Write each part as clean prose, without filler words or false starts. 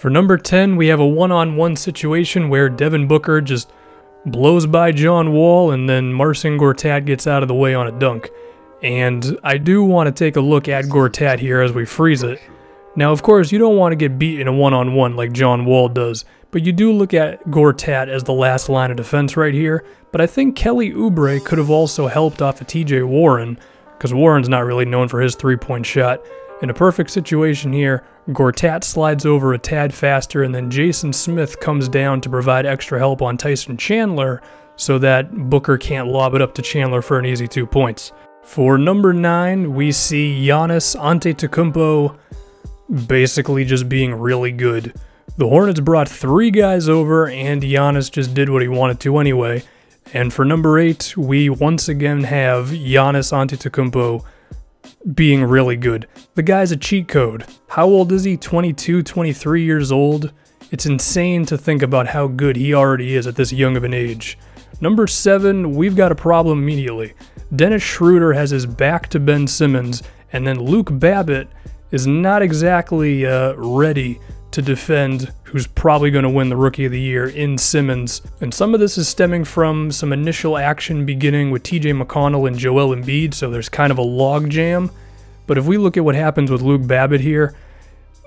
For number 10, we have a one-on-one situation where Devin Booker just blows by John Wall and then Marcin Gortat gets out of the way on a dunk. And I do want to take a look at Gortat here as we freeze it. Now, of course, you don't want to get beat in a one-on-one like John Wall does, but you do look at Gortat as the last line of defense right here. But I think Kelly Oubre could have also helped off of TJ Warren, because Warren's not really known for his three-point shot. In a perfect situation here, Gortat slides over a tad faster, and then Jason Smith comes down to provide extra help on Tyson Chandler so that Booker can't lob it up to Chandler for an easy 2 points. For number 9, we see Giannis Antetokounmpo basically just being really good. The Hornets brought 3 guys over, and Giannis just did what he wanted to anyway. And for number 8, we once again have Giannis Antetokounmpo being really good. The guy's a cheat code. How old is he? 22, 23 years old? It's insane to think about how good he already is at this young of an age. Number 7, we've got a problem immediately. Dennis Schroeder has his back to Ben Simmons, and then Luke Babbitt is not exactly ready to defend who's probably going to win the Rookie of the Year in Simmons. And some of this is stemming from some initial action beginning with TJ McConnell and Joel Embiid, so there's kind of a log jam. But if we look at what happens with Luke Babbitt here,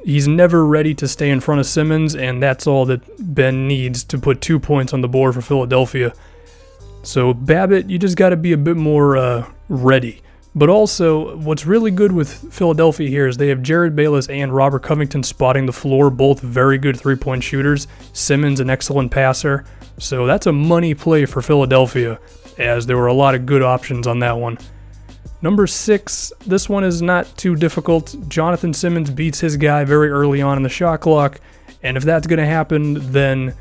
he's never ready to stay in front of Simmons, and that's all that Ben needs to put 2 points on the board for Philadelphia. So Babbitt, you just got to be a bit more ready. But also, what's really good with Philadelphia here is they have Jared Bayless and Robert Covington spotting the floor, both very good three-point shooters. Simmons, an excellent passer. So that's a money play for Philadelphia, as there were a lot of good options on that one. Number 6, this one is not too difficult. Jonathan Simmons beats his guy very early on in the shot clock, and if that's going to happen, then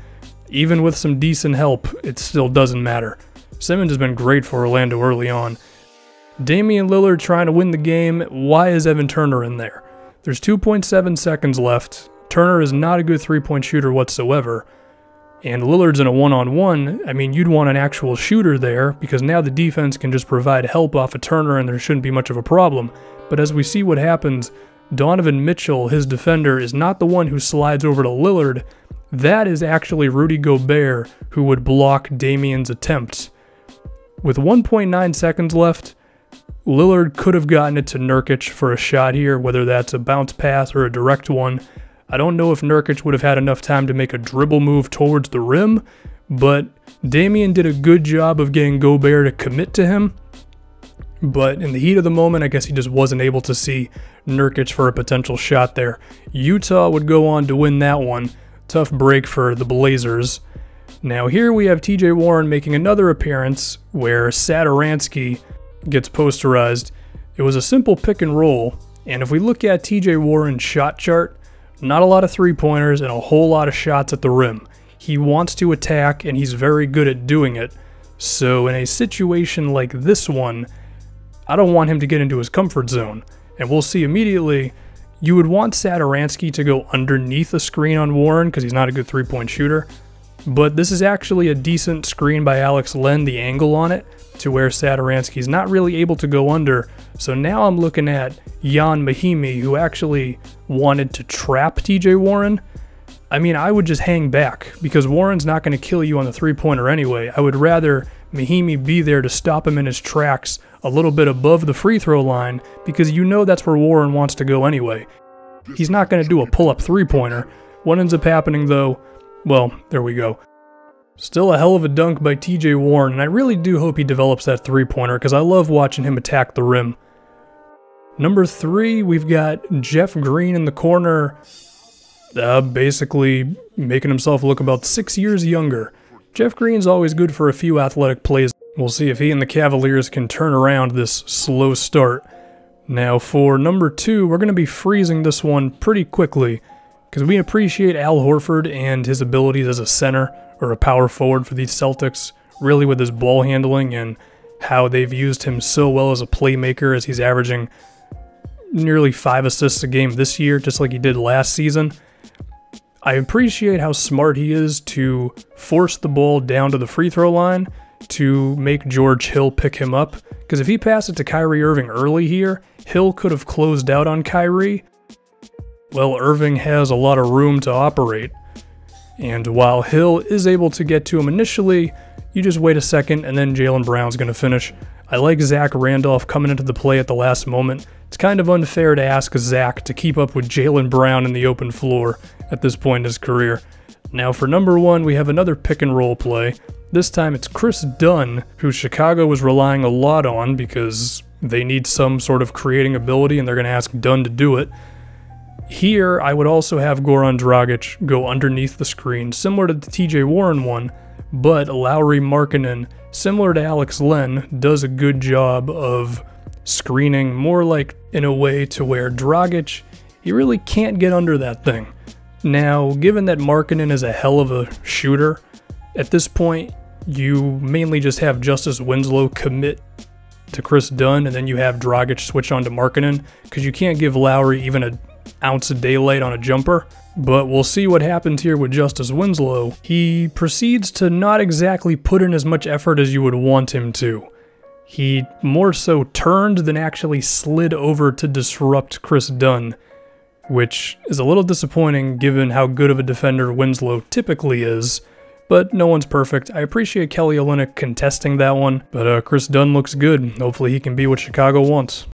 even with some decent help, it still doesn't matter. Simmons has been great for Orlando early on. Damian Lillard trying to win the game. Why is Evan Turner in there? There's 2.7 seconds left. Turner is not a good three-point shooter whatsoever. And Lillard's in a one-on-one. I mean, you'd want an actual shooter there because now the defense can just provide help off of Turner and there shouldn't be much of a problem. But as we see what happens, Donovan Mitchell, his defender, is not the one who slides over to Lillard. That is actually Rudy Gobert who would block Damian's attempts. With 1.9 seconds left, Lillard could have gotten it to Nurkic for a shot here, whether that's a bounce pass or a direct one. I don't know if Nurkic would have had enough time to make a dribble move towards the rim, but Damian did a good job of getting Gobert to commit to him. But in the heat of the moment, I guess he just wasn't able to see Nurkic for a potential shot there. Utah would go on to win that one. Tough break for the Blazers. Now here we have TJ Warren making another appearance where Satoransky gets posterized. It was a simple pick and roll, and if we look at TJ Warren's shot chart, not a lot of three-pointers and a whole lot of shots at the rim. He wants to attack, and he's very good at doing it. So in a situation like this one, I don't want him to get into his comfort zone. And we'll see immediately, you would want Satoransky to go underneath a screen on Warren because he's not a good three-point shooter. But this is actually a decent screen by Alex Len, the angle on it, to where Satoransky's not really able to go under. So now I'm looking at Jan Mahimi, who actually wanted to trap TJ Warren. I mean, I would just hang back because Warren's not going to kill you on the three-pointer anyway. I would rather Mahimi be there to stop him in his tracks a little bit above the free throw line because you know that's where Warren wants to go anyway. He's not going to do a pull-up three-pointer. What ends up happening though, well, there we go. Still a hell of a dunk by TJ Warren, and I really do hope he develops that three-pointer because I love watching him attack the rim. Number 3, we've got Jeff Green in the corner, basically making himself look about 6 years younger. Jeff Green's always good for a few athletic plays. We'll see if he and the Cavaliers can turn around this slow start. Now for number 2, we're going to be freezing this one pretty quickly because we appreciate Al Horford and his abilities as a center or a power forward for these Celtics, really with his ball handling and how they've used him so well as a playmaker as he's averaging nearly 5 assists a game this year, just like he did last season. I appreciate how smart he is to force the ball down to the free throw line to make George Hill pick him up, because if he passed it to Kyrie Irving early here, Hill could have closed out on Kyrie. well, Irving has a lot of room to operate. And while Hill is able to get to him initially, you just wait a second and then Jaylen Brown's going to finish. I like Zach Randolph coming into the play at the last moment. It's kind of unfair to ask Zach to keep up with Jaylen Brown in the open floor at this point in his career. Now for number 1, we have another pick and roll play. This time it's Kris Dunn, who Chicago was relying a lot on because they need some sort of creating ability and they're going to ask Dunn to do it. Here, I would also have Goran Dragic go underneath the screen, similar to the TJ Warren one, but Lauri Markkanen, similar to Alex Len, does a good job of screening, more like in a way to where Dragic, he really can't get under that thing. Now, given that Markkanen is a hell of a shooter, at this point, you mainly just have Justice Winslow commit to Kris Dunn, and then you have Dragic switch on to Markkanen, because you can't give Lauri even an ounce of daylight on a jumper. But we'll see what happens here with Justice Winslow. He proceeds to not exactly put in as much effort as you would want him to. He more so turned than actually slid over to disrupt Kris Dunn, which is a little disappointing given how good of a defender Winslow typically is. But no one's perfect. I appreciate Kelly Olynyk contesting that one, but Kris Dunn looks good. Hopefully he can be what Chicago wants.